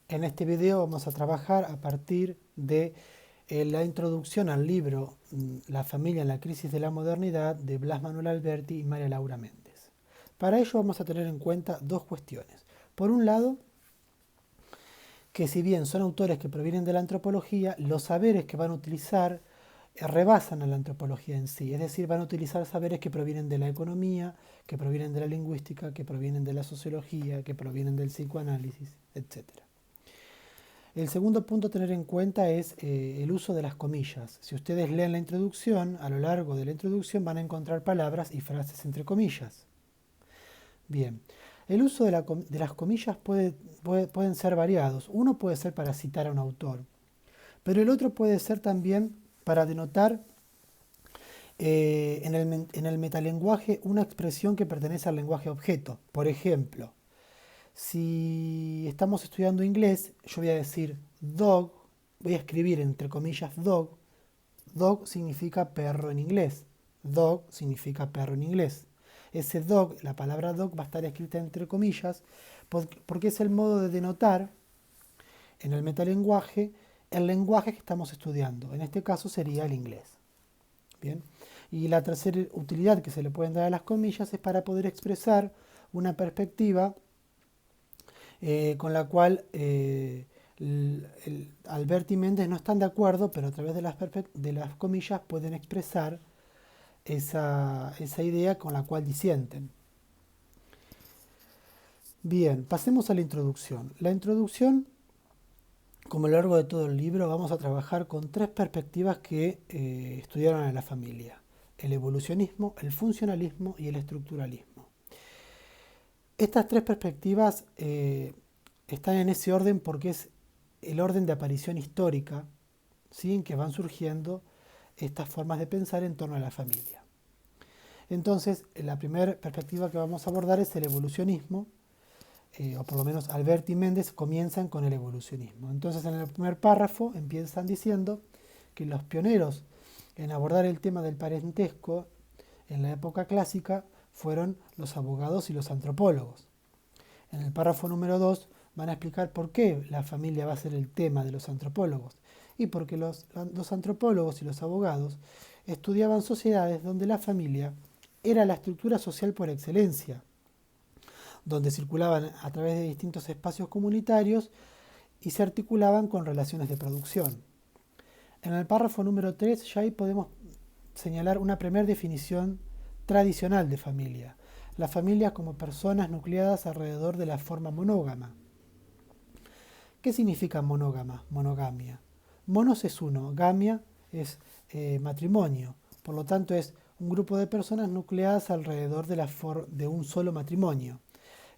En este video vamos a trabajar a partir de la introducción al libro La familia en la crisis de la modernidad de Blas Manuel Alberti y María Laura Méndez. Para ello vamos a tener en cuenta dos cuestiones. Por un lado, que si bien son autores que provienen de la antropología, los saberes que van a utilizar rebasan a la antropología en sí, es decir, van a utilizar saberes que provienen de la economía, que provienen de la lingüística, que provienen de la sociología, que provienen del psicoanálisis, etc. El segundo punto a tener en cuenta es el uso de las comillas. Si ustedes leen la introducción, a lo largo de la introducción van a encontrar palabras y frases entre comillas. Bien, el uso de las comillas pueden ser variados. Uno puede ser para citar a un autor, pero el otro puede ser también para denotar en el metalenguaje una expresión que pertenece al lenguaje objeto. Por ejemplo, si estamos estudiando inglés, yo voy a decir dog, voy a escribir entre comillas dog. Dog significa perro en inglés. Dog significa perro en inglés. Ese dog, la palabra dog va a estar escrita entre comillas porque es el modo de denotar en el metalenguaje el lenguaje que estamos estudiando. En este caso sería el inglés. Bien. Y la tercera utilidad que se le pueden dar a las comillas es para poder expresar una perspectiva con la cual Alberti y Méndez no están de acuerdo, pero a través de las comillas pueden expresar esa idea con la cual disienten. Bien, pasemos a la introducción. La introducción, como a lo largo de todo el libro, vamos a trabajar con tres perspectivas que estudiaron en la familia: el evolucionismo, el funcionalismo y el estructuralismo. Estas tres perspectivas están en ese orden porque es el orden de aparición histórica, ¿sí?, en que van surgiendo estas formas de pensar en torno a la familia. Entonces, la primera perspectiva que vamos a abordar es el evolucionismo, o por lo menos Alberti y Méndez comienzan con el evolucionismo. Entonces, en el primer párrafo empiezan diciendo que los pioneros en abordar el tema del parentesco en la época clásica fueron los abogados y los antropólogos. En el párrafo número 2 van a explicar por qué la familia va a ser el tema de los antropólogos y porque los antropólogos y los abogados estudiaban sociedades donde la familia era la estructura social por excelencia, donde circulaban a través de distintos espacios comunitarios y se articulaban con relaciones de producción. En el párrafo número 3 ya ahí podemos señalar una primera definición tradicional de familia. La familia como personas nucleadas alrededor de la forma monógama. ¿Qué significa monógama? Monogamia. Monos es uno, gamia es matrimonio. Por lo tanto es un grupo de personas nucleadas alrededor de un solo matrimonio.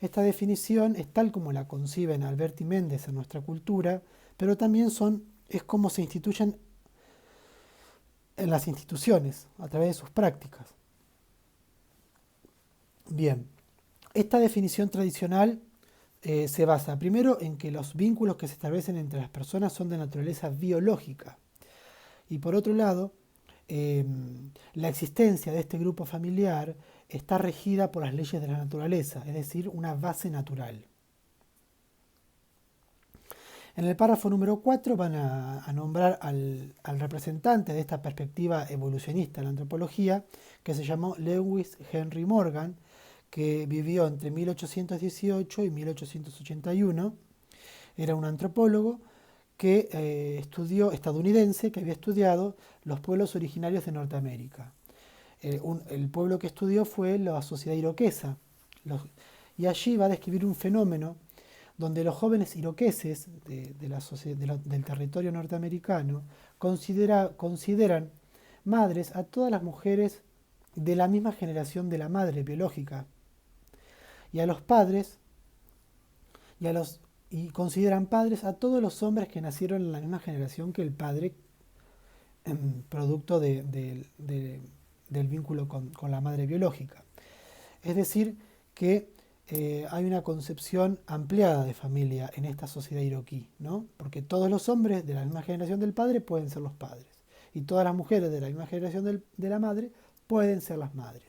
Esta definición es tal como la conciben Alberti y Méndez en nuestra cultura, pero también es como se instituyen en las instituciones, a través de sus prácticas. Bien, esta definición tradicional se basa primero en que los vínculos que se establecen entre las personas son de naturaleza biológica. Y por otro lado, la existencia de este grupo familiar está regida por las leyes de la naturaleza, es decir, una base natural. En el párrafo número 4 van a nombrar al representante de esta perspectiva evolucionista en la antropología, que se llamó Lewis Henry Morgan, que vivió entre 1818 y 1881. Era un antropólogo que estadounidense, que había estudiado los pueblos originarios de Norteamérica. El pueblo que estudió fue la sociedad iroquesa, y allí va a describir un fenómeno donde los jóvenes iroqueses del territorio norteamericano consideran madres a todas las mujeres de la misma generación de la madre biológica, y a los padres y consideran padres a todos los hombres que nacieron en la misma generación que el padre, producto del vínculo con la madre biológica. Es decir, que hay una concepción ampliada de familia en esta sociedad iraquí, ¿no? Porque todos los hombres de la misma generación del padre pueden ser los padres, y todas las mujeres de la misma generación de la madre pueden ser las madres.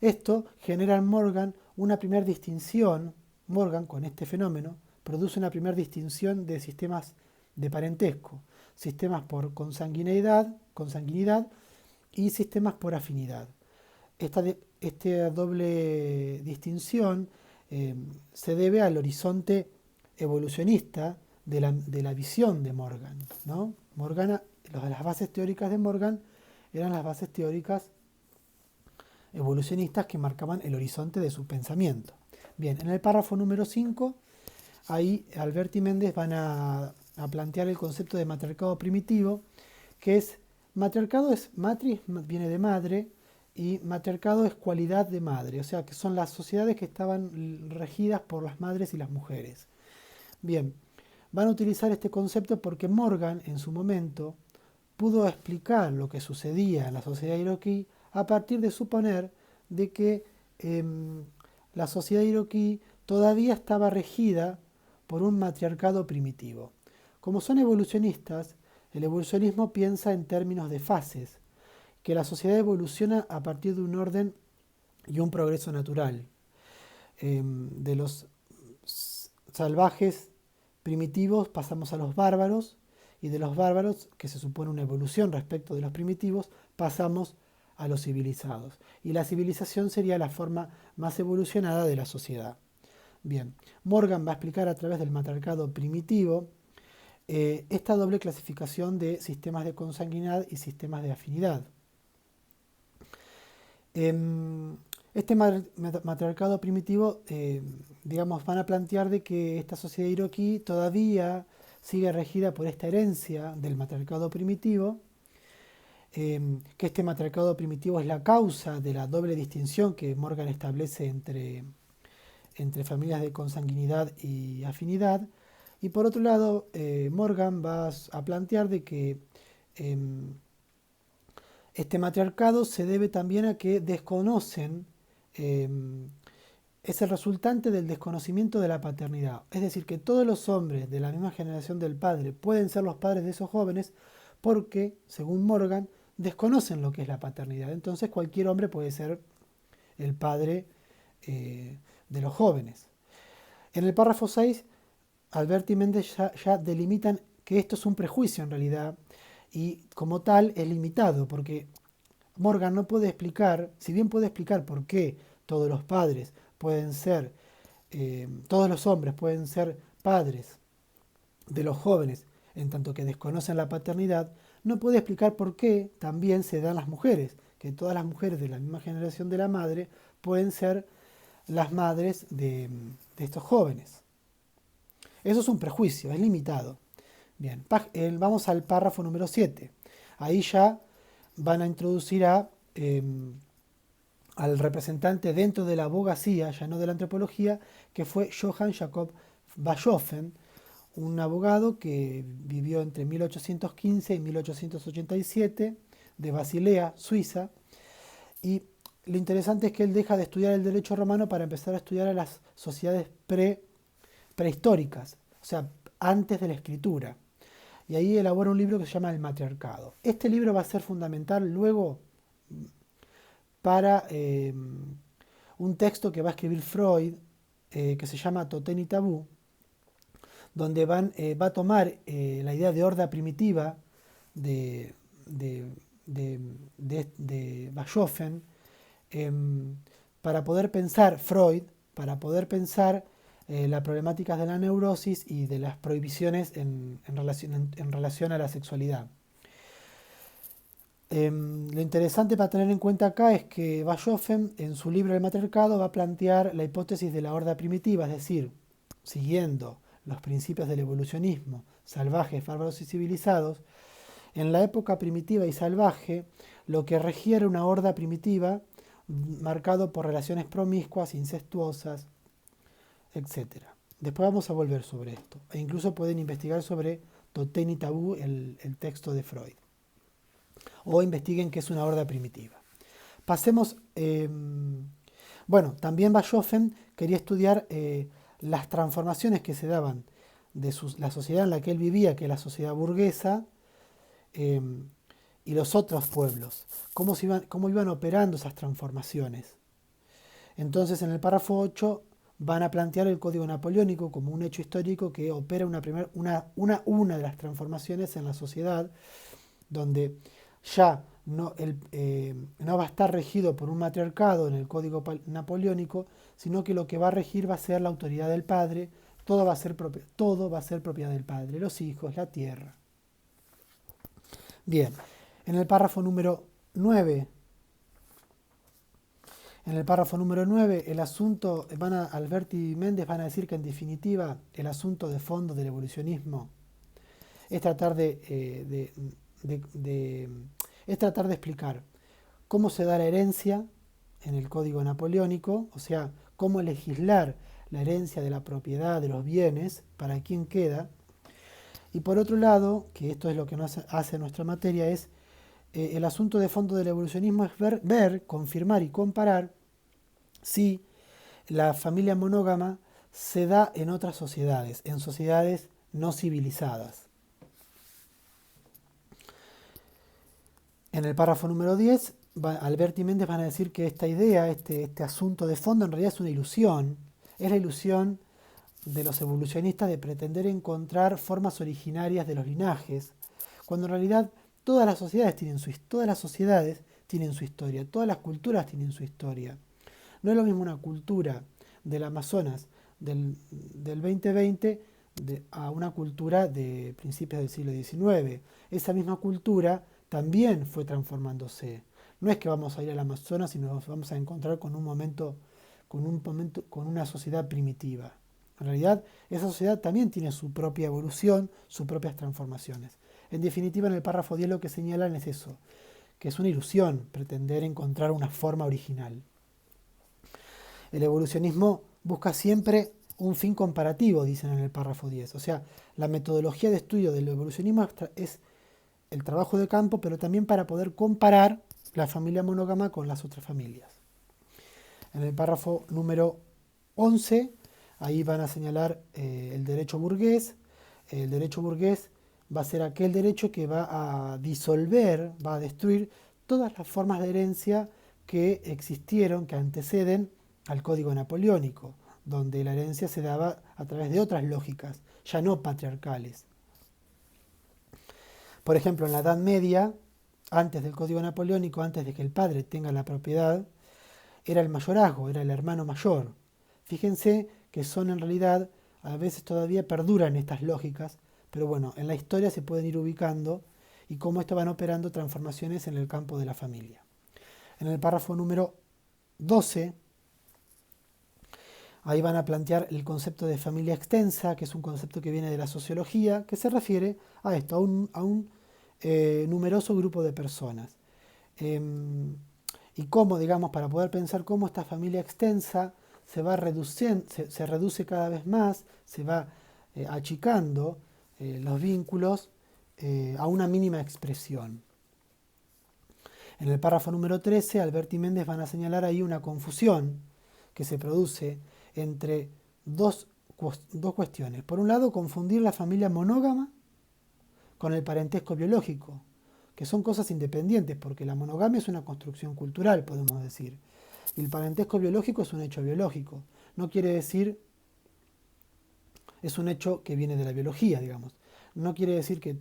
Esto genera en Morgan una primera distinción, Morgan con este fenómeno, produce una primera distinción de sistemas de parentesco, sistemas por consanguinidad y sistemas por afinidad. Esta doble distinción se debe al horizonte evolucionista de la visión de Morgan, ¿no? Las bases teóricas de Morgan eran las bases teóricas evolucionistas que marcaban el horizonte de su pensamiento. Bien, en el párrafo número 5, ahí Alberti y Méndez van a plantear el concepto de matriarcado primitivo, que es, matriarcado es matriz, viene de madre, y matriarcado es cualidad de madre, o sea que son las sociedades que estaban regidas por las madres y las mujeres. Bien, van a utilizar este concepto porque Morgan en su momento pudo explicar lo que sucedía en la sociedad iraquí a partir de suponer de que la sociedad iraquí todavía estaba regida por un matriarcado primitivo. Como son evolucionistas, el evolucionismo piensa en términos de fases, que la sociedad evoluciona a partir de un orden y un progreso natural. De los salvajes primitivos pasamos a los bárbaros, y de los bárbaros, que se supone una evolución respecto de los primitivos, pasamos a los civilizados. Y la civilización sería la forma más evolucionada de la sociedad. Bien, Morgan va a explicar a través del matriarcado primitivo esta doble clasificación de sistemas de consanguinidad y sistemas de afinidad. Este matriarcado primitivo, digamos, van a plantear de que esta sociedad iraquí todavía sigue regida por esta herencia del matriarcado primitivo, que este matriarcado primitivo es la causa de la doble distinción que Morgan establece entre familias de consanguinidad y afinidad. Y por otro lado, Morgan va a plantear de que este matriarcado se debe también a que desconocen, es el resultante del desconocimiento de la paternidad. Es decir, que todos los hombres de la misma generación del padre pueden ser los padres de esos jóvenes porque, según Morgan, desconocen lo que es la paternidad. Entonces cualquier hombre puede ser el padre de los jóvenes. En el párrafo 6, Alberti y Méndez ya delimitan que esto es un prejuicio en realidad, y como tal es limitado, porque Morgan no puede explicar, si bien puede explicar por qué todos los padres pueden ser, todos los hombres pueden ser padres de los jóvenes, en tanto que desconocen la paternidad, no puede explicar por qué también se dan las mujeres, que todas las mujeres de la misma generación de la madre pueden ser las madres de estos jóvenes. Eso es un prejuicio, es limitado. Bien, vamos al párrafo número 7. Ahí ya van a introducir al representante dentro de la abogacía, ya no de la antropología, que fue Johann Jakob Bachofen, un abogado que vivió entre 1815 y 1887, de Basilea, Suiza. Y lo interesante es que él deja de estudiar el derecho romano para empezar a estudiar a las sociedades prehistóricas, o sea, antes de la escritura. Y ahí elabora un libro que se llama El Matriarcado. Este libro va a ser fundamental luego para un texto que va a escribir Freud, que se llama Totén y Tabú, donde va a tomar la idea de horda primitiva de Bachofen, para poder pensar Freud, para poder pensar las problemáticas de la neurosis y de las prohibiciones en relación a la sexualidad. Lo interesante para tener en cuenta acá es que Bachofen en su libro El Matriarcado va a plantear la hipótesis de la horda primitiva, es decir, siguiendo los principios del evolucionismo, salvajes, bárbaros y civilizados. En la época primitiva y salvaje, lo que regía era una horda primitiva marcado por relaciones promiscuas, incestuosas, etc. Después vamos a volver sobre esto. E incluso pueden investigar sobre Totén y Tabú, el texto de Freud. O investiguen qué es una horda primitiva. Pasemos. Bueno, también Bachofen quería estudiar las transformaciones que se daban de la sociedad en la que él vivía, que es la sociedad burguesa, y los otros pueblos. Cómo iban operando esas transformaciones. Entonces, en el párrafo 8 van a plantear el Código Napoleónico como un hecho histórico que opera una de las transformaciones en la sociedad, donde ya no va a estar regido por un matriarcado en el Código Napoleónico, sino que lo que va a regir va a ser la autoridad del padre, todo va a ser propiedad del padre, los hijos, la tierra. Bien, en el párrafo número 9, el asunto, Alberti y Méndez van a decir que en definitiva el asunto de fondo del evolucionismo es tratar es tratar de explicar cómo se da la herencia en el Código Napoleónico, o sea, cómo legislar la herencia de la propiedad, de los bienes, para quién queda. Y por otro lado, que esto es lo que nos hace nuestra materia, es el asunto de fondo del evolucionismo es ver, confirmar y comparar si la familia monógama se da en otras sociedades, en sociedades no civilizadas. En el párrafo número 10, Alberti y Méndez van a decir que esta idea, este asunto de fondo, en realidad es una ilusión. Es la ilusión de los evolucionistas de pretender encontrar formas originarias de los linajes, cuando en realidad todas las sociedades tienen su historia, todas las culturas tienen su historia. No es lo mismo una cultura del Amazonas del 2020 a una cultura de principios del siglo XIX. Esa misma cultura también fue transformándose. No es que vamos a ir al Amazonas y nos vamos a encontrar con una sociedad primitiva. En realidad, esa sociedad también tiene su propia evolución, sus propias transformaciones. En definitiva, en el párrafo 10 lo que señalan es eso, que es una ilusión pretender encontrar una forma original. El evolucionismo busca siempre un fin comparativo, dicen en el párrafo 10. O sea, la metodología de estudio del evolucionismo es el trabajo de campo, pero también para poder comparar la familia monógama con las otras familias. En el párrafo número 11, ahí van a señalar el derecho burgués. El derecho burgués va a ser aquel derecho que va a disolver, va a destruir todas las formas de herencia que existieron, que anteceden al Código Napoleónico, donde la herencia se daba a través de otras lógicas, ya no patriarcales. Por ejemplo, en la Edad Media, antes del Código Napoleónico, antes de que el padre tenga la propiedad, era el mayorazgo, era el hermano mayor. Fíjense que son en realidad, a veces todavía perduran estas lógicas, pero bueno, en la historia se pueden ir ubicando y cómo esto van operando transformaciones en el campo de la familia. En el párrafo número 12, ahí van a plantear el concepto de familia extensa, que es un concepto que viene de la sociología, que se refiere a esto, a un numeroso grupo de personas. Y cómo, digamos, para poder pensar cómo esta familia extensa se va reduciendo, se reduce cada vez más, se va achicando los vínculos a una mínima expresión. En el párrafo número 13, Alberti y Méndez van a señalar ahí una confusión que se produce entre dos cuestiones. Por un lado, confundir la familia monógama con el parentesco biológico, que son cosas independientes, porque la monogamia es una construcción cultural, podemos decir, y el parentesco biológico es un hecho biológico. No quiere decir, es un hecho que viene de la biología, digamos. No quiere decir que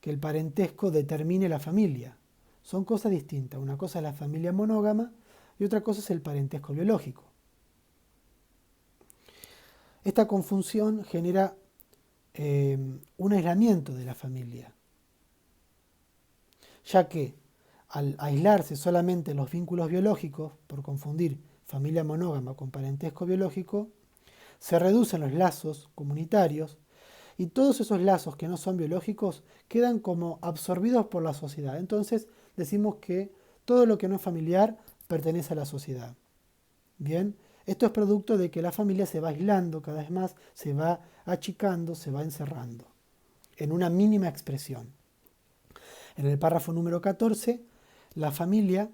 el parentesco determine la familia. Son cosas distintas. Una cosa es la familia monógama y otra cosa es el parentesco biológico. Esta confusión genera un aislamiento de la familia, ya que al aislarse solamente los vínculos biológicos, por confundir familia monógama con parentesco biológico, se reducen los lazos comunitarios y todos esos lazos que no son biológicos quedan como absorbidos por la sociedad. Entonces decimos que todo lo que no es familiar pertenece a la sociedad. Bien, esto es producto de que la familia se va aislando cada vez más, se va achicando, se va encerrando en una mínima expresión. En el párrafo número 14, la familia,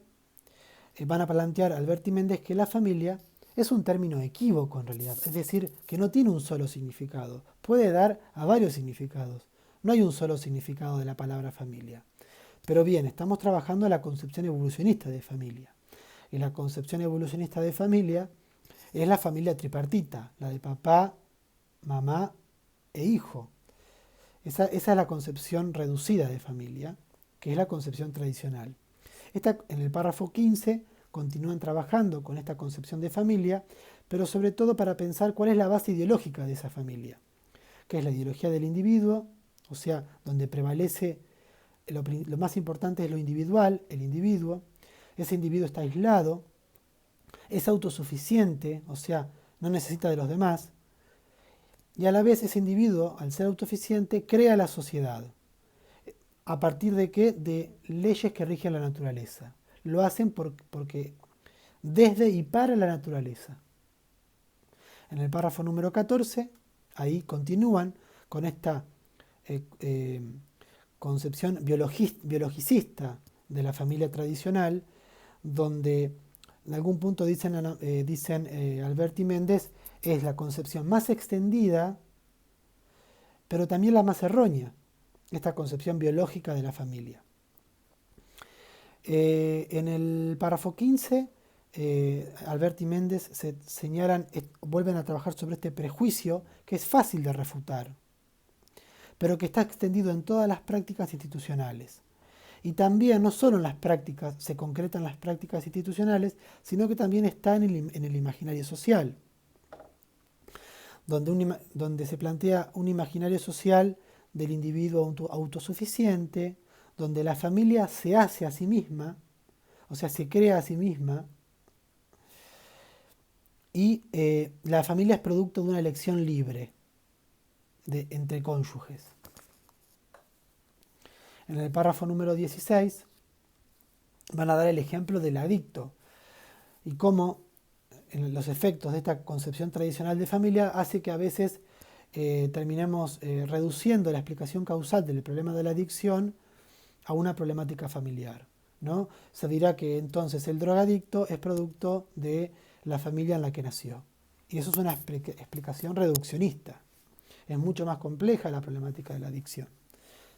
van a plantear Alberti y Méndez que la familia es un término equívoco en realidad, es decir, que no tiene un solo significado, puede dar a varios significados. No hay un solo significado de la palabra familia. Pero bien, estamos trabajando en la concepción evolucionista de familia. Y la concepción evolucionista de familia es la familia tripartita, la de papá, mamá e hijo. Esa es la concepción reducida de familia, que es la concepción tradicional. En el párrafo 15 continúan trabajando con esta concepción de familia, pero sobre todo para pensar cuál es la base ideológica de esa familia, que es la ideología del individuo, o sea, donde prevalece lo más importante es lo individual, el individuo. Ese individuo está aislado, es autosuficiente, o sea, no necesita de los demás. Y a la vez ese individuo, al ser autosuficiente, crea la sociedad. ¿A partir de qué? De leyes que rigen la naturaleza. Lo hacen porque desde y para la naturaleza. En el párrafo número 14, ahí continúan con esta concepción biologicista de la familia tradicional, donde en algún punto dicen Albert y Méndez, es la concepción más extendida, pero también la más errónea, esta concepción biológica de la familia. En el párrafo 15, Albert y Méndez vuelven a trabajar sobre este prejuicio que es fácil de refutar, pero que está extendido en todas las prácticas institucionales. Y también no solo en las prácticas, se concretan las prácticas institucionales, sino que también está en el imaginario social, donde se plantea un imaginario social del individuo autosuficiente, donde la familia se hace a sí misma, o sea, se crea a sí misma, y la familia es producto de una elección libre entre cónyuges. En el párrafo número 16 van a dar el ejemplo del adicto y cómo los efectos de esta concepción tradicional de familia hace que a veces terminemos reduciendo la explicación causal del problema de la adicción a una problemática familiar, ¿no? Se dirá que entonces el drogadicto es producto de la familia en la que nació. Y eso es una explicación reduccionista. Es mucho más compleja la problemática de la adicción.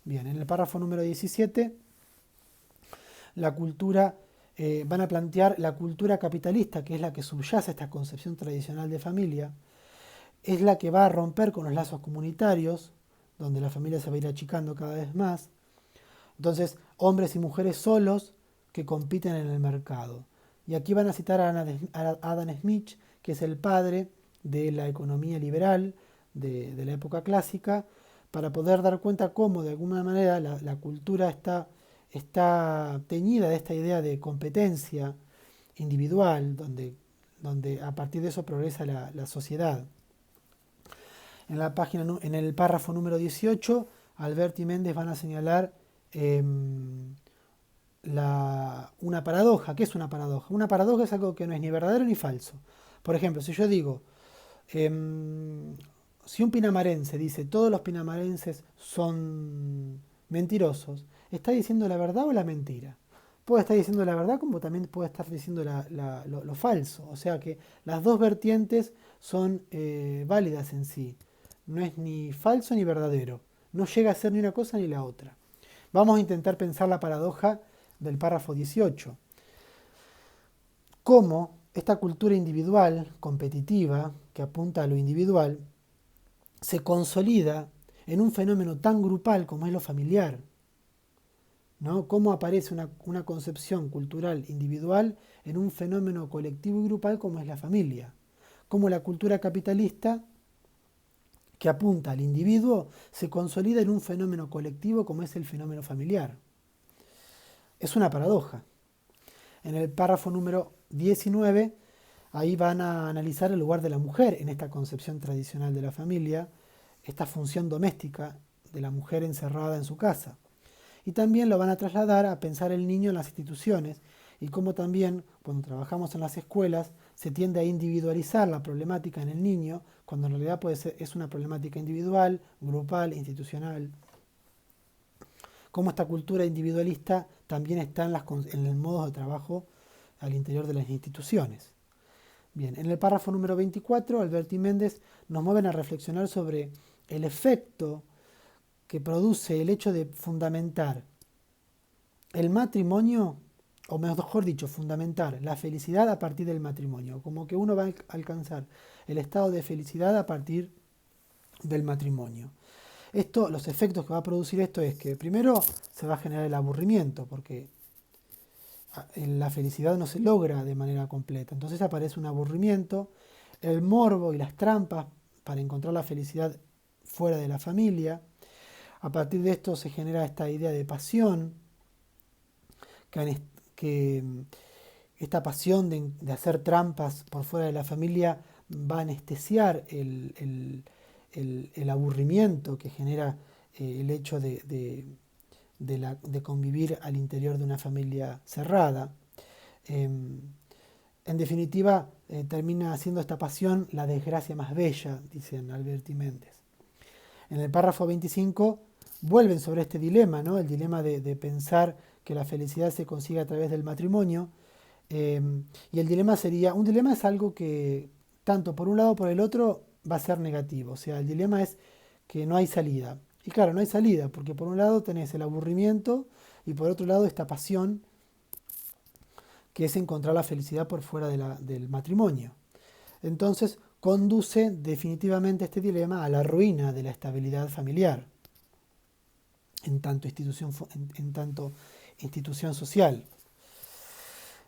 Bien, en el párrafo número 17, van a plantear la cultura capitalista, que es la que subyace a esta concepción tradicional de familia, es la que va a romper con los lazos comunitarios, donde la familia se va a ir achicando cada vez más. Entonces, hombres y mujeres solos que compiten en el mercado. Y aquí van a citar a Adam Smith, que es el padre de la economía liberal de la época clásica, para poder dar cuenta cómo de alguna manera la cultura está teñida de esta idea de competencia individual, donde a partir de eso progresa la sociedad. En el párrafo número 18, Albert y Méndez van a señalar una paradoja. ¿Qué es una paradoja? Una paradoja es algo que no es ni verdadero ni falso. Por ejemplo, si yo digo, si un pinamarense dice todos los pinamarenses son mentirosos, ¿está diciendo la verdad o la mentira? Puede estar diciendo la verdad como también puede estar diciendo lo falso. O sea que las dos vertientes son válidas en sí. No es ni falso ni verdadero. No llega a ser ni una cosa ni la otra. Vamos a intentar pensar la paradoja del párrafo 18. Cómo esta cultura individual, competitiva, que apunta a lo individual, se consolida en un fenómeno tan grupal como es lo familiar, ¿no? Cómo aparece una concepción cultural individual en un fenómeno colectivo y grupal como es la familia. Cómo la cultura capitalista, que apunta al individuo, se consolida en un fenómeno colectivo como es el fenómeno familiar. Es una paradoja. En el párrafo número 19, ahí van a analizar el lugar de la mujer en esta concepción tradicional de la familia, esta función doméstica de la mujer encerrada en su casa. Y también lo van a trasladar a pensar el niño en las instituciones y cómo también cuando trabajamos en las escuelas se tiende a individualizar la problemática en el niño, cuando en realidad es una problemática individual, grupal, institucional. Cómo esta cultura individualista también está en el modo de trabajo al interior de las instituciones. Bien, en el párrafo número 24, Albert y Méndez nos mueven a reflexionar sobre el efecto que produce el hecho de fundamentar el matrimonio o mejor dicho, fundamentar la felicidad a partir del matrimonio, como que uno va a alcanzar el estado de felicidad a partir del matrimonio. Esto, los efectos que va a producir esto es que primero se va a generar el aburrimiento, porque la felicidad no se logra de manera completa. Entonces aparece un aburrimiento, el morbo y las trampas para encontrar la felicidad fuera de la familia. A partir de esto se genera esta idea de pasión, que esta pasión de hacer trampas por fuera de la familia va a anestesiar el aburrimiento que genera el hecho de convivir al interior de una familia cerrada. En definitiva, termina siendo esta pasión la desgracia más bella, dicen Alberti Méndez. En el párrafo 25 vuelven sobre este dilema, ¿no? El dilema de pensar que la felicidad se consigue a través del matrimonio. Y el dilema sería, un dilema es algo que tanto por un lado o por el otro va a ser negativo. O sea, el dilema es que no hay salida. Y claro, no hay salida, porque por un lado tenés el aburrimiento y por otro lado esta pasión que es encontrar la felicidad por fuera del matrimonio. Entonces conduce definitivamente este dilema a la ruina de la estabilidad familiar, en tanto institución social.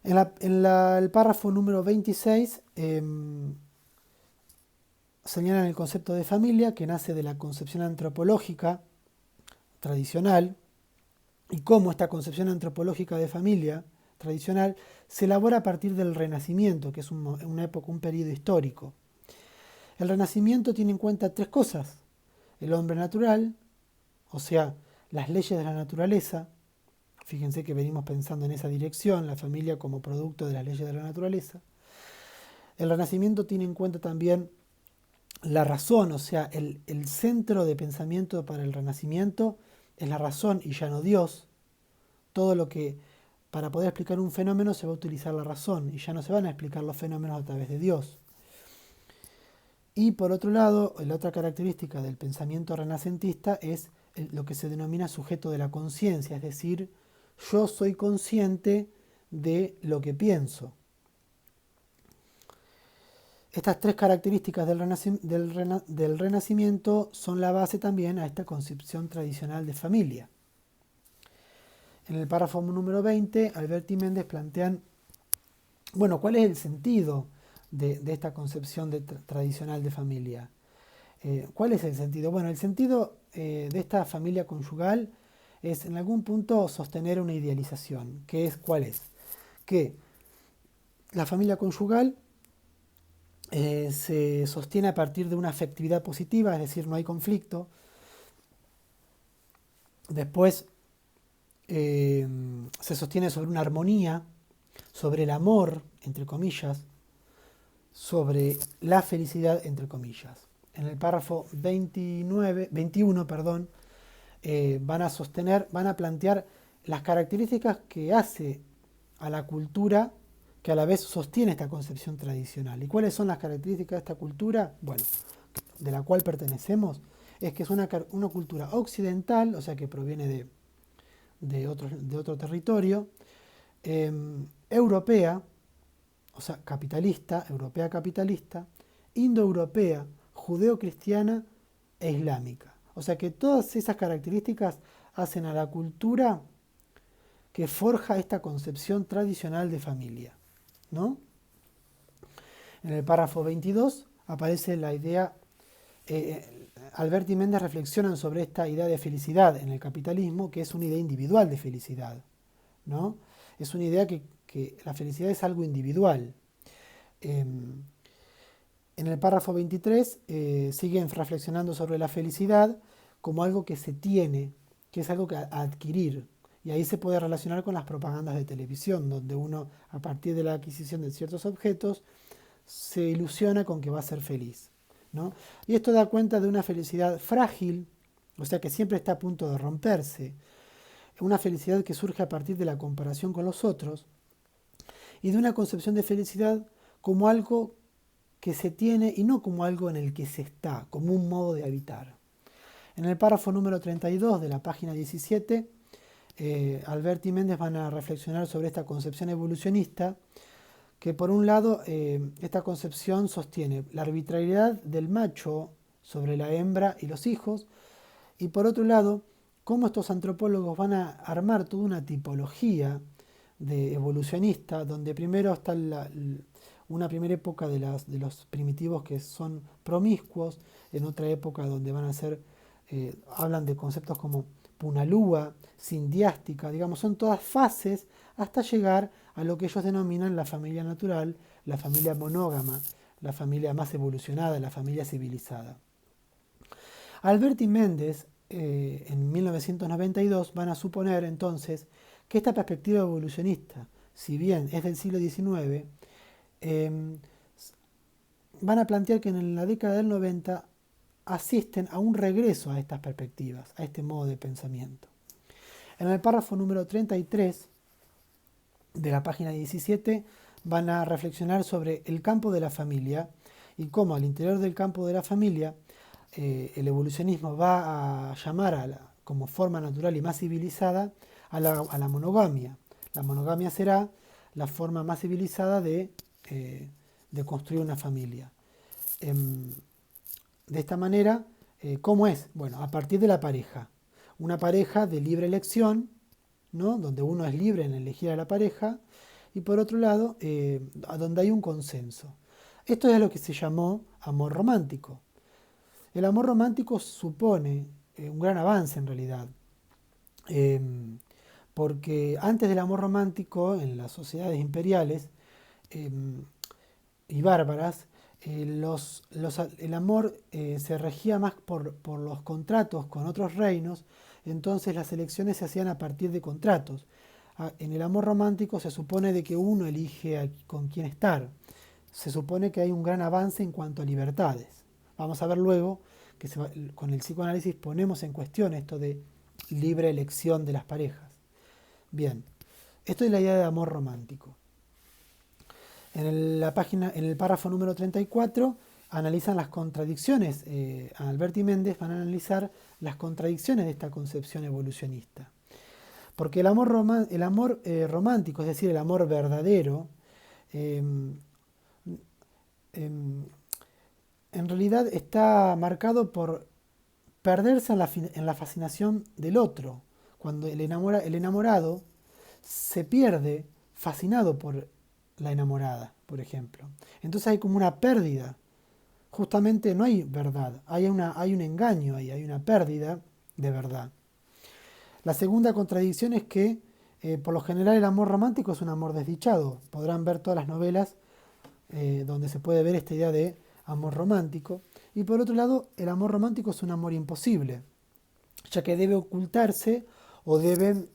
El párrafo número 26 señalan el concepto de familia que nace de la concepción antropológica tradicional y cómo esta concepción antropológica de familia tradicional se elabora a partir del Renacimiento, que es una época, un periodo histórico. El Renacimiento tiene en cuenta tres cosas: el hombre natural, o sea, las leyes de la naturaleza. Fíjense que venimos pensando en esa dirección, la familia como producto de las leyes de la naturaleza. El Renacimiento tiene en cuenta también la razón, o sea, el centro de pensamiento para el Renacimiento es la razón y ya no Dios. Todo lo que, para poder explicar un fenómeno, se va a utilizar la razón y ya no se van a explicar los fenómenos a través de Dios. Y por otro lado, la otra característica del pensamiento renacentista es lo que se denomina sujeto de la conciencia, es decir, yo soy consciente de lo que pienso. Estas tres características del Renacimiento son la base también a esta concepción tradicional de familia. En el párrafo número 20, Alberti y Méndez plantean, bueno, ¿cuál es el sentido de esta concepción tradicional de familia? ¿Cuál es el sentido? Bueno, el sentido de esta familia conyugal es en algún punto sostener una idealización. ¿Cuál es? Que la familia conyugal se sostiene a partir de una afectividad positiva, es decir, no hay conflicto. Después se sostiene sobre una armonía, sobre el amor, entre comillas, sobre la felicidad, entre comillas. En el párrafo 21, van a plantear las características que hace a la cultura que a la vez sostiene esta concepción tradicional. ¿Y cuáles son las características de esta cultura? Bueno, de la cual pertenecemos, es que es una cultura occidental, o sea que proviene de otro territorio, europea, o sea, europea capitalista, indoeuropea, judeo-cristiana e islámica. O sea que todas esas características hacen a la cultura que forja esta concepción tradicional de familia, ¿no? En el párrafo 22 aparece la idea, Alberti y Méndez reflexionan sobre esta idea de felicidad en el capitalismo, que es una idea individual de felicidad, ¿no? Es una idea que la felicidad es algo individual. En el párrafo 23 siguen reflexionando sobre la felicidad como algo que se tiene, que es algo que adquirir. Y ahí se puede relacionar con las propagandas de televisión, donde uno, a partir de la adquisición de ciertos objetos, se ilusiona con que va a ser feliz, ¿no? Y esto da cuenta de una felicidad frágil, o sea que siempre está a punto de romperse, una felicidad que surge a partir de la comparación con los otros, y de una concepción de felicidad como algo que se tiene y no como algo en el que se está, como un modo de habitar. En el párrafo número 32 de la página 17 Albert y Méndez van a reflexionar sobre esta concepción evolucionista, que por un lado esta concepción sostiene la arbitrariedad del macho sobre la hembra y los hijos, y por otro lado, cómo estos antropólogos van a armar toda una tipología de evolucionista, donde primero está una primera época de los primitivos que son promiscuos, en otra época donde van a ser, hablan de conceptos como punalúa, sindiástica, digamos, son todas fases hasta llegar a lo que ellos denominan la familia natural, la familia monógama, la familia más evolucionada, la familia civilizada. Albert y Méndez, en 1992, van a suponer entonces que esta perspectiva evolucionista, si bien es del siglo XIX, van a plantear que en la década del 90 asisten a un regreso a estas perspectivas, a este modo de pensamiento. En el párrafo número 33 de la página 17 van a reflexionar sobre el campo de la familia y cómo al interior del campo de la familia el evolucionismo va a llamar como forma natural y más civilizada a la monogamia. La monogamia será la forma más civilizada de construir una familia. De esta manera, ¿cómo es? Bueno, a partir de la pareja. Una pareja de libre elección, ¿no? Donde uno es libre en elegir a la pareja, y por otro lado, donde hay un consenso. Esto es lo que se llamó amor romántico. El amor romántico supone un gran avance en realidad, porque antes del amor romántico, en las sociedades imperiales y bárbaras, el amor se regía más por los contratos con otros reinos, entonces las elecciones se hacían a partir de contratos. En el amor romántico se supone de que uno elige con quién estar. Se supone que hay un gran avance en cuanto a libertades. Vamos a ver luego que con el psicoanálisis ponemos en cuestión esto de libre elección de las parejas. Bien, esto es la idea de amor romántico. En el párrafo número 34 analizan las contradicciones, Albert y Méndez van a analizar las contradicciones de esta concepción evolucionista. Porque el amor romántico, es decir, el amor verdadero, en realidad está marcado por perderse en la fascinación del otro. Cuando el enamorado se pierde fascinado por la enamorada, por ejemplo. Entonces hay como una pérdida. Justamente no hay verdad, hay un engaño ahí, hay una pérdida de verdad. La segunda contradicción es que por lo general el amor romántico es un amor desdichado. Podrán ver todas las novelas donde se puede ver esta idea de amor romántico. Y por otro lado, el amor romántico es un amor imposible, ya que debe ocultarse o deben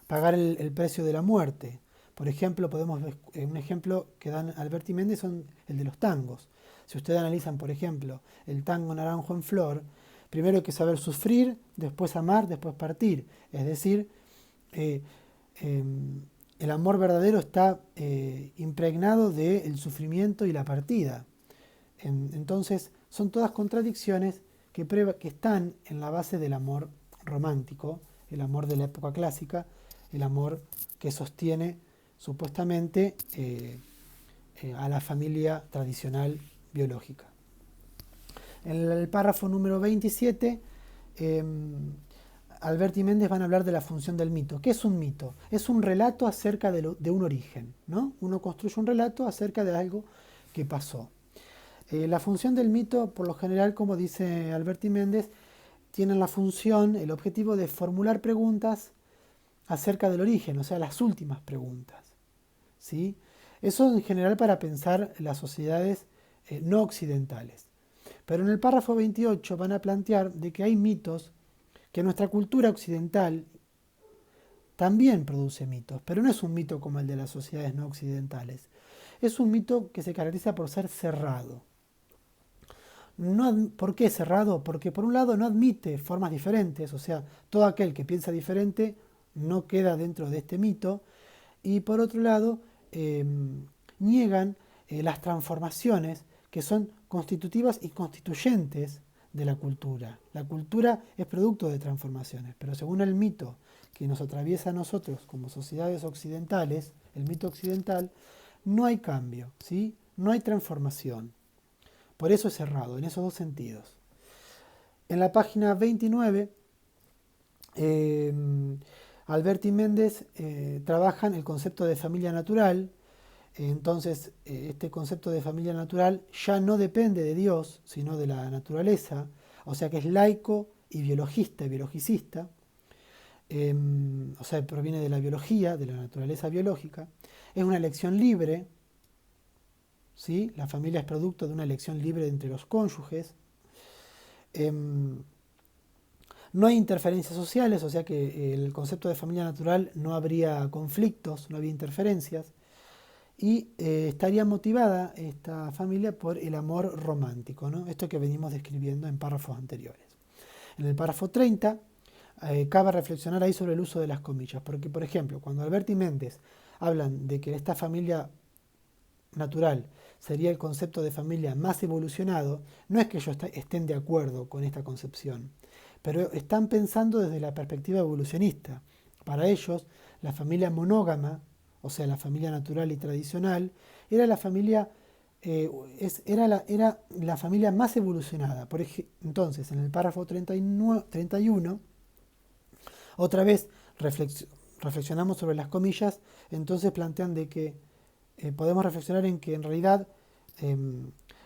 pagar el precio de la muerte. Por ejemplo, podemos ver un ejemplo que dan Albert y Méndez son el de los tangos. Si ustedes analizan, por ejemplo, el tango Naranjo en Flor, primero hay que saber sufrir, después amar, después partir. Es decir, el amor verdadero está impregnado del sufrimiento y la partida. Entonces, son todas contradicciones que están en la base del amor romántico, el amor de la época clásica, el amor que sostiene supuestamente a la familia tradicional biológica. En el párrafo número 27, Albert y Méndez van a hablar de la función del mito. ¿Qué es un mito? Es un relato acerca de un origen, ¿no? Uno construye un relato acerca de algo que pasó. La función del mito, por lo general, como dice Albert y Méndez, tiene la función, el objetivo de formular preguntas acerca del origen, o sea, las últimas preguntas. ¿Sí? Eso en general para pensar las sociedades no occidentales. Pero en el párrafo 28 van a plantear de que hay mitos, que nuestra cultura occidental también produce mitos, pero no es un mito como el de las sociedades no occidentales. Es un mito que se caracteriza por ser cerrado. ¿Por qué cerrado? Porque por un lado no admite formas diferentes, o sea, todo aquel que piensa diferente no queda dentro de este mito, y por otro lado niegan las transformaciones que son constitutivas y constituyentes de la cultura. La cultura es producto de transformaciones, pero según el mito que nos atraviesa a nosotros como sociedades occidentales, el mito occidental, no hay cambio, ¿sí? No hay transformación. Por eso es errado, en esos dos sentidos. En la página 29, eh, Alberti y Méndez trabajan el concepto de familia natural. Entonces, este concepto de familia natural ya no depende de Dios, sino de la naturaleza, o sea que es laico y biologista y biologicista, o sea, proviene de la biología, de la naturaleza biológica, es una elección libre, ¿sí? La familia es producto de una elección libre entre los cónyuges, no hay interferencias sociales, o sea que el concepto de familia natural no habría conflictos, no había interferencias, y estaría motivada esta familia por el amor romántico, ¿no? Esto que venimos describiendo en párrafos anteriores. En el párrafo 30 cabe reflexionar ahí sobre el uso de las comillas, porque por ejemplo, cuando Alberti y Méndez hablan de que esta familia natural sería el concepto de familia más evolucionado, no es que ellos estén de acuerdo con esta concepción, pero están pensando desde la perspectiva evolucionista. Para ellos, la familia monógama, o sea, la familia natural y tradicional, era la familia, era la familia más evolucionada. Entonces, en el párrafo 31, otra vez reflexionamos sobre las comillas, entonces plantean de que podemos reflexionar en que en realidad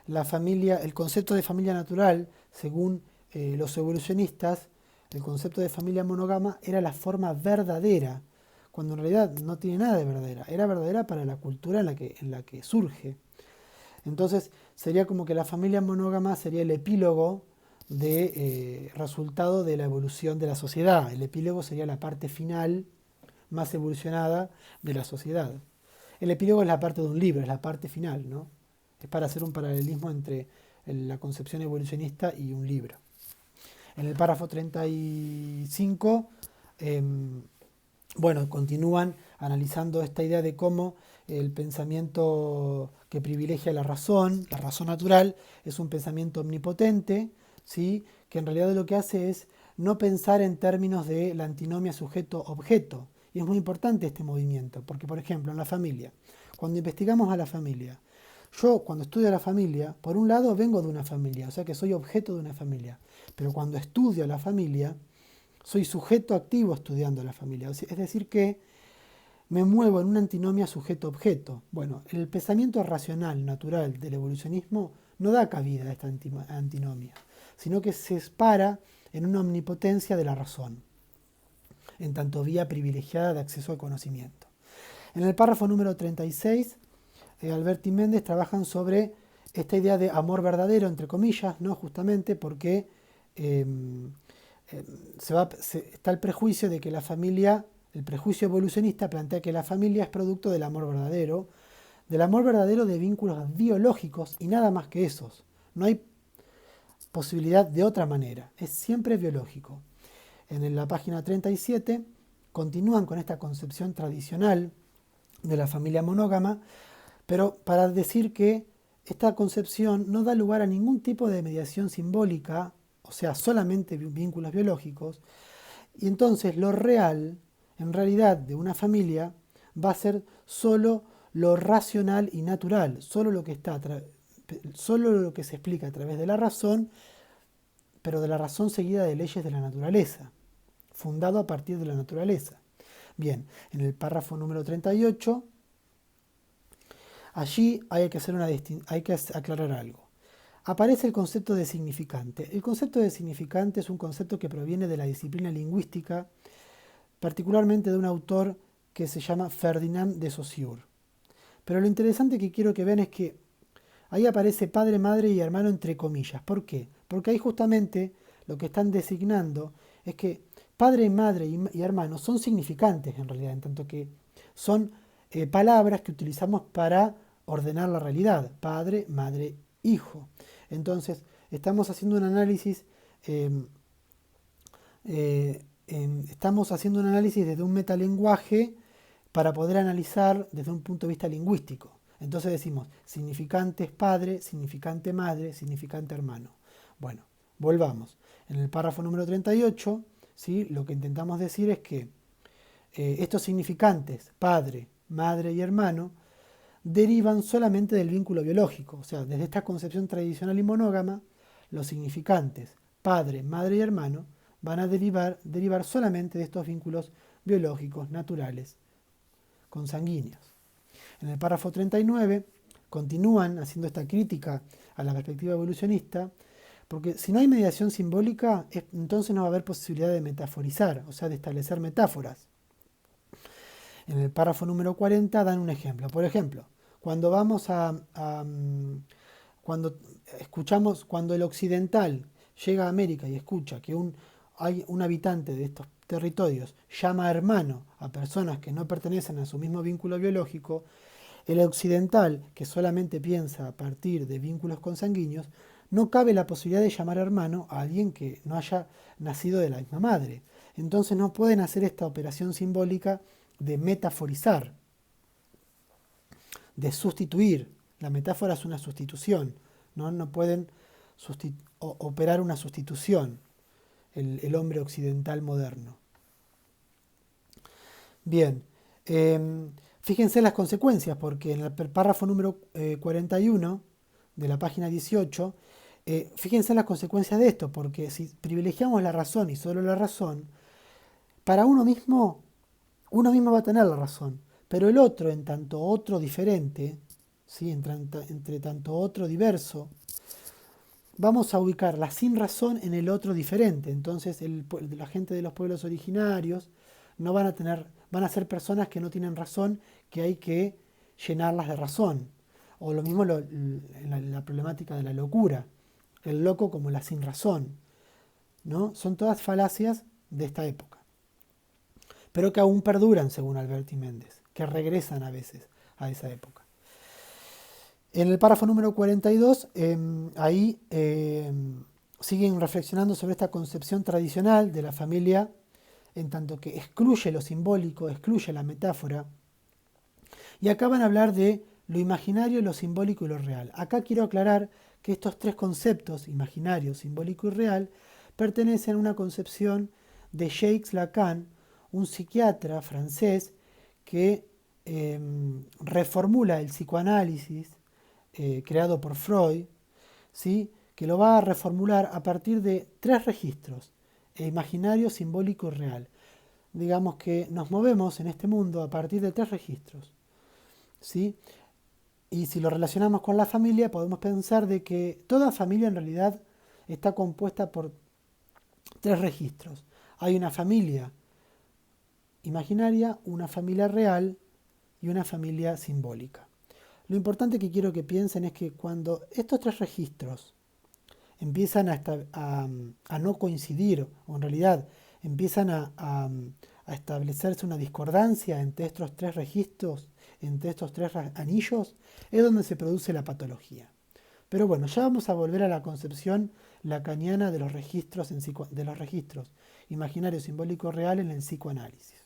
la familia, el concepto de familia natural, según los evolucionistas, el concepto de familia monógama era la forma verdadera, cuando en realidad no tiene nada de verdadera, era verdadera para la cultura en la que surge. Entonces sería como que la familia monógama sería el epílogo de resultado de la evolución de la sociedad. El epílogo sería la parte final más evolucionada de la sociedad. El epílogo es la parte de un libro, es la parte final, ¿no? Es para hacer un paralelismo entre la concepción evolucionista y un libro. En el párrafo 35, bueno, continúan analizando esta idea de cómo el pensamiento que privilegia la razón natural, es un pensamiento omnipotente, ¿sí? Que en realidad lo que hace es no pensar en términos de la antinomia sujeto-objeto. Y es muy importante este movimiento, porque por ejemplo en la familia, cuando investigamos a la familia, yo cuando estudio a la familia, por un lado vengo de una familia, o sea que soy objeto de una familia, pero cuando estudio a la familia, soy sujeto activo estudiando a la familia. Es decir que me muevo en una antinomia sujeto-objeto. Bueno, el pensamiento racional, natural del evolucionismo no da cabida a esta antinomia, sino que se para en una omnipotencia de la razón, en tanto vía privilegiada de acceso al conocimiento. En el párrafo número 36, Alberti y Méndez trabajan sobre esta idea de amor verdadero, entre comillas, ¿no? Justamente porque está el prejuicio de que la familia, el prejuicio evolucionista plantea que la familia es producto del amor verdadero de vínculos biológicos y nada más que esos. No hay posibilidad de otra manera, es siempre biológico. En la página 37 continúan con esta concepción tradicional de la familia monógama, pero para decir que esta concepción no da lugar a ningún tipo de mediación simbólica, o sea, solamente vínculos biológicos, y entonces lo real, en realidad, de una familia va a ser solo lo racional y natural, solo lo que se explica a través de la razón, pero de la razón seguida de leyes de la naturaleza, fundado a partir de la naturaleza. Bien, en el párrafo número 38, allí hay que aclarar algo. Aparece el concepto de significante. El concepto de significante es un concepto que proviene de la disciplina lingüística, particularmente de un autor que se llama Ferdinand de Saussure. Pero lo interesante que quiero que vean es que ahí aparece padre, madre y hermano entre comillas. ¿Por qué? Porque ahí justamente lo que están designando es que padre, madre y hermano son significantes en realidad, en tanto que son palabras que utilizamos para ordenar la realidad. Padre, madre, hijo. Entonces, estamos haciendo un análisis desde un metalenguaje para poder analizar desde un punto de vista lingüístico. Entonces decimos significante es padre, significante madre, significante hermano. Bueno, Volvamos. En el párrafo número 38, ¿sí? Lo que intentamos decir es que estos significantes, padre, madre y hermano, derivan solamente del vínculo biológico. O sea, desde esta concepción tradicional y monógama, los significantes, padre, madre y hermano, van a derivar solamente de estos vínculos biológicos, naturales, consanguíneos. En el párrafo 39 continúan haciendo esta crítica a la perspectiva evolucionista, porque si no hay mediación simbólica, entonces no va a haber posibilidad de metaforizar, o sea, de establecer metáforas. En el párrafo número 40 dan un ejemplo. Por ejemplo, cuando vamos cuando escuchamos, cuando el occidental llega a América y escucha que hay un habitante de estos territorios llama hermano a personas que no pertenecen a su mismo vínculo biológico, el occidental, que solamente piensa a partir de vínculos consanguíneos, no cabe la posibilidad de llamar hermano a alguien que no haya nacido de la misma madre. Entonces no pueden hacer esta operación simbólica de metaforizar, de sustituir. La metáfora es una sustitución, no pueden operar una sustitución el hombre occidental moderno. Bien, fíjense las consecuencias, porque en el párrafo número 41 de la página 18, fíjense las consecuencias de esto, porque si privilegiamos la razón y solo la razón, para uno mismo va a tener la razón, pero el otro, en tanto otro diferente, ¿sí? entre tanto otro diverso, vamos a ubicar la sin razón en el otro diferente. Entonces la gente de los pueblos originarios no van a ser personas que no tienen razón, que hay que llenarlas de razón. O lo mismo en la problemática de la locura, el loco como la sin razón, ¿no? Son todas falacias de esta época, pero que aún perduran, según Alberti Méndez, que regresan a veces a esa época. En el párrafo número 42, ahí siguen reflexionando sobre esta concepción tradicional de la familia, en tanto que excluye lo simbólico, excluye la metáfora, y acá van a hablar de lo imaginario, lo simbólico y lo real. Acá quiero aclarar que estos tres conceptos, imaginario, simbólico y real, pertenecen a una concepción de Jacques Lacan, un psiquiatra francés que reformula el psicoanálisis creado por Freud, ¿sí? Que lo va a reformular a partir de tres registros, imaginario, simbólico y real. Digamos que nos movemos en este mundo a partir de tres registros, ¿sí? Y si lo relacionamos con la familia, podemos pensar de que toda familia en realidad está compuesta por tres registros. Hay una familia imaginaria, una familia real y una familia simbólica. Lo importante que quiero que piensen es que cuando estos tres registros empiezan a no coincidir, o en realidad empiezan a establecerse una discordancia entre estos tres registros, entre estos tres anillos, es donde se produce la patología. Pero bueno, ya vamos a volver a la concepción lacaniana de los registros, imaginario, simbólico, real en el psicoanálisis.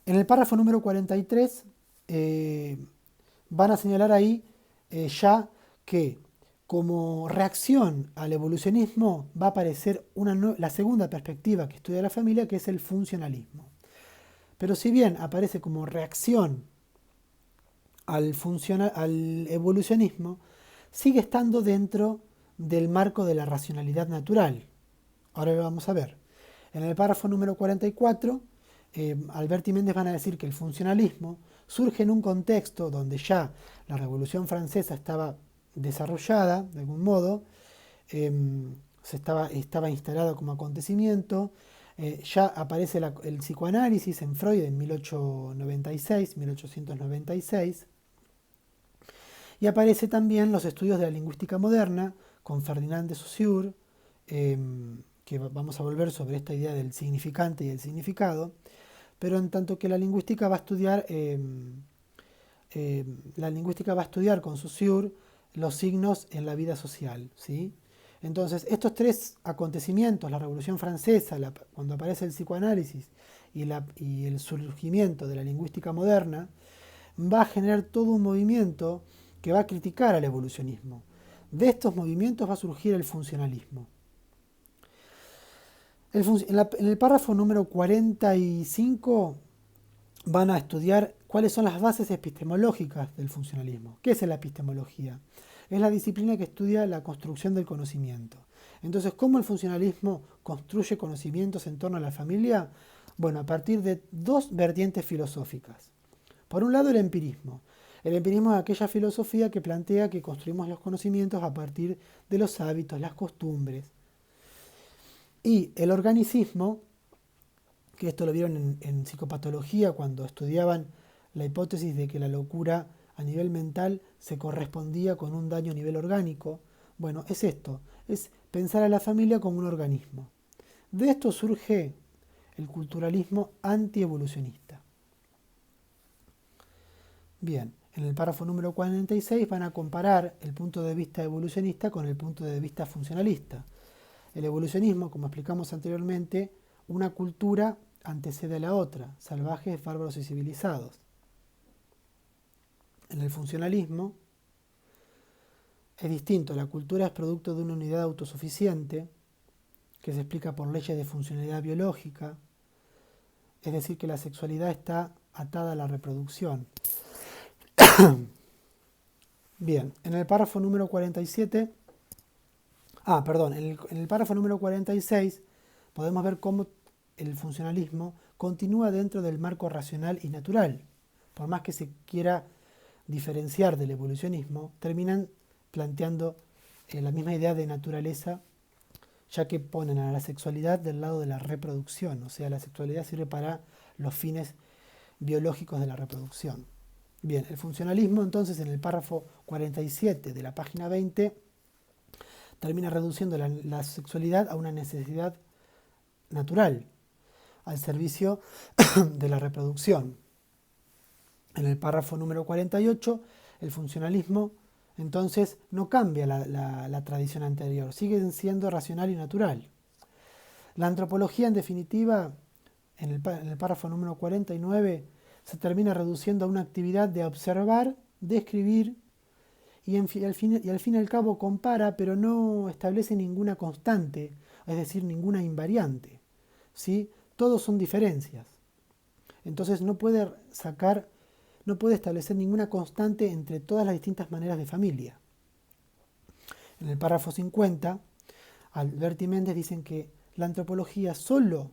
En el párrafo número 43 van a señalar ahí ya que como reacción al evolucionismo va a aparecer la segunda perspectiva que estudia la familia, que es el funcionalismo. Pero si bien aparece como reacción al evolucionismo, sigue estando dentro del marco de la racionalidad natural. Ahora lo vamos a ver. En el párrafo número 44, Alberti y Méndez van a decir que el funcionalismo surge en un contexto donde ya la Revolución Francesa estaba desarrollada, de algún modo, estaba instalado como acontecimiento, ya aparece el psicoanálisis en Freud en 1896, y aparece también los estudios de la lingüística moderna con Ferdinand de Saussure, que vamos a volver sobre esta idea del significante y el significado, pero en tanto que la lingüística va a estudiar con Saussure los signos en la vida social, ¿sí? Entonces, estos tres acontecimientos, la Revolución Francesa, cuando aparece el psicoanálisis y el surgimiento de la lingüística moderna, va a generar todo un movimiento que va a criticar al evolucionismo, De estos movimientos va a surgir el funcionalismo. En el párrafo número 45 van a estudiar cuáles son las bases epistemológicas del funcionalismo. ¿Qué es la epistemología? Es la disciplina que estudia la construcción del conocimiento. Entonces, ¿cómo el funcionalismo construye conocimientos en torno a la familia? Bueno, a partir de dos vertientes filosóficas. Por un lado, el empirismo. El empirismo es aquella filosofía que plantea que construimos los conocimientos a partir de los hábitos, las costumbres. Y el organicismo, que esto lo vieron en psicopatología cuando estudiaban la hipótesis de que la locura a nivel mental se correspondía con un daño a nivel orgánico. Bueno, es esto, es pensar a la familia como un organismo. De esto surge el culturalismo antievolucionista. Bien, en el párrafo número 46 van a comparar el punto de vista evolucionista con el punto de vista funcionalista. El evolucionismo, como explicamos anteriormente, una cultura antecede a la otra, salvajes, bárbaros y civilizados. En el funcionalismo es distinto, la cultura es producto de una unidad autosuficiente que se explica por leyes de funcionalidad biológica, es decir, que la sexualidad está atada a la reproducción. Bien, en el párrafo número 47, en el párrafo número 46 podemos ver cómo el funcionalismo continúa dentro del marco racional y natural. Por más que se quiera diferenciar del evolucionismo, terminan planteando la misma idea de naturaleza, ya que ponen a la sexualidad del lado de la reproducción, o sea, la sexualidad sirve para los fines biológicos de la reproducción. Bien, el funcionalismo entonces en el párrafo 47 de la página 20 termina reduciendo la sexualidad a una necesidad natural, al servicio de la reproducción. En el párrafo número 48, el funcionalismo entonces no cambia la tradición anterior, sigue siendo racional y natural. La antropología, en definitiva, en el párrafo número 49, se termina reduciendo a una actividad de observar, describir y al fin y al cabo compara, pero no establece ninguna constante, es decir, ninguna invariante. ¿Sí? Todos son diferencias. Entonces no puede establecer ninguna constante entre todas las distintas maneras de familia. En el párrafo 50, Albert y Méndez dicen que la antropología solo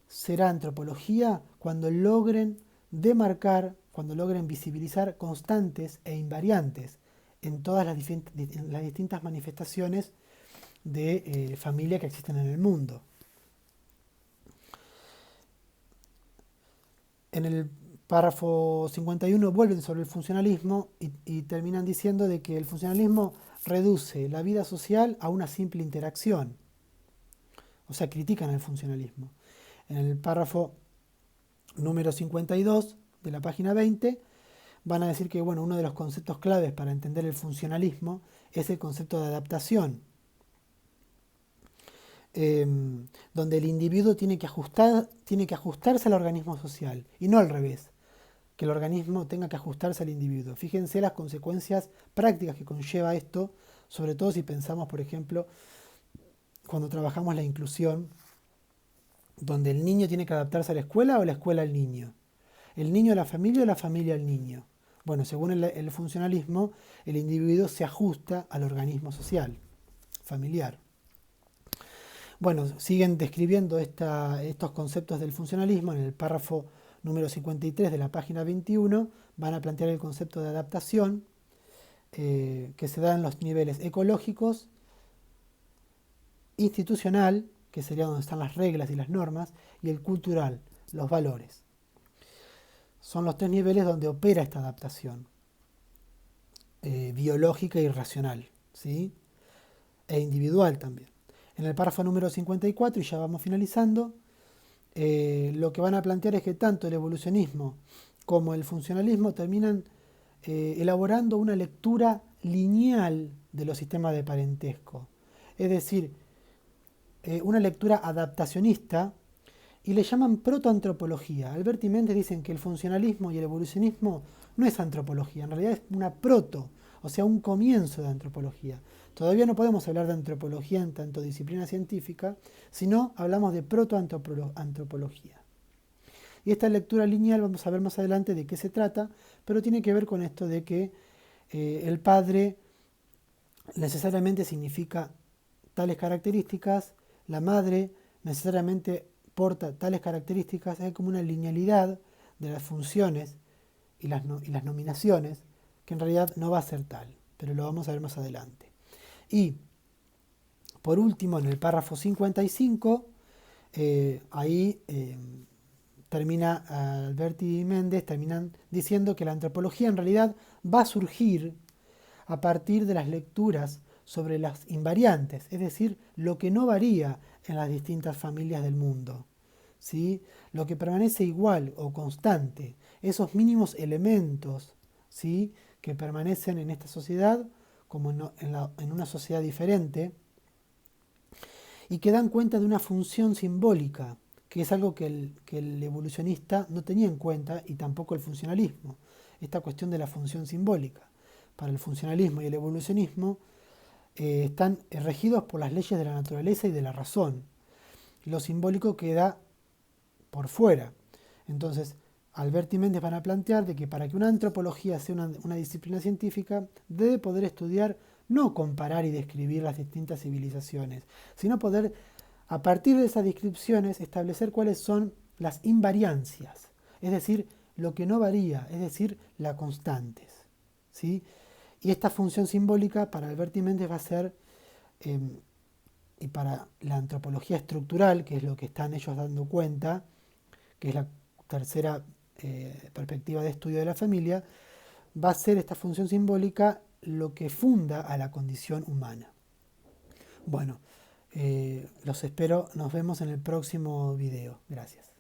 será antropología cuando logren demarcar, cuando logren visibilizar constantes e invariantes en todas las distintas manifestaciones de familia que existen en el mundo. En el párrafo 51 vuelven sobre el funcionalismo y terminan diciendo de que el funcionalismo reduce la vida social a una simple interacción. O sea, critican el funcionalismo. En el párrafo número 52 de la página 20 van a decir que uno de los conceptos claves para entender el funcionalismo es el concepto de adaptación, donde el individuo tiene que ajustarse al organismo social y no al revés, que el organismo tenga que ajustarse al individuo. Fíjense las consecuencias prácticas que conlleva esto, sobre todo si pensamos, por ejemplo, cuando trabajamos la inclusión, donde el niño tiene que adaptarse a la escuela o la escuela al niño, el niño a la familia o la familia al niño. Bueno, según el funcionalismo, el individuo se ajusta al organismo social, familiar. Bueno, siguen describiendo estos conceptos del funcionalismo en el párrafo número 53 de la página 21. Van a plantear el concepto de adaptación que se da en los niveles ecológicos, institucional, que sería donde están las reglas y las normas, y el cultural, los valores. Son los tres niveles donde opera esta adaptación biológica y racional, ¿sí? E individual también. En el párrafo número 54, y ya vamos finalizando, lo que van a plantear es que tanto el evolucionismo como el funcionalismo terminan elaborando una lectura lineal de los sistemas de parentesco, es decir, una lectura adaptacionista, y le llaman protoantropología. Albert y Méndez dicen que el funcionalismo y el evolucionismo no es antropología, en realidad es una proto, o sea, un comienzo de antropología. Todavía no podemos hablar de antropología en tanto disciplina científica, sino hablamos de protoantropología. Y esta lectura lineal vamos a ver más adelante de qué se trata, pero tiene que ver con esto de que el padre necesariamente significa tales características, la madre necesariamente porta tales características, hay como una linealidad de las funciones y las nominaciones, que en realidad no va a ser tal, pero lo vamos a ver más adelante. Y por último, en el párrafo 55, ahí termina Alberti y Méndez terminan diciendo que la antropología en realidad va a surgir a partir de las lecturas sobre las invariantes, es decir, lo que no varía en las distintas familias del mundo, ¿sí? Lo que permanece igual o constante, esos mínimos elementos, ¿sí?, que permanecen en esta sociedad como en una sociedad diferente y que dan cuenta de una función simbólica, que es algo que el evolucionista no tenía en cuenta y tampoco el funcionalismo, esta cuestión de la función simbólica. Para el funcionalismo y el evolucionismo están regidos por las leyes de la naturaleza y de la razón. Lo simbólico queda por fuera. Entonces, Alberti y Méndez van a plantear de que para que una antropología sea una disciplina científica, debe poder estudiar, no comparar y describir las distintas civilizaciones, sino poder, a partir de esas descripciones, establecer cuáles son las invariancias, es decir, lo que no varía, es decir, las constantes, ¿sí? Y esta función simbólica para Alberti y Méndez va a ser, y para la antropología estructural, que es lo que están ellos dando cuenta, que es la tercera perspectiva de estudio de la familia, va a ser esta función simbólica lo que funda a la condición humana. Bueno, los espero, nos vemos en el próximo video. Gracias.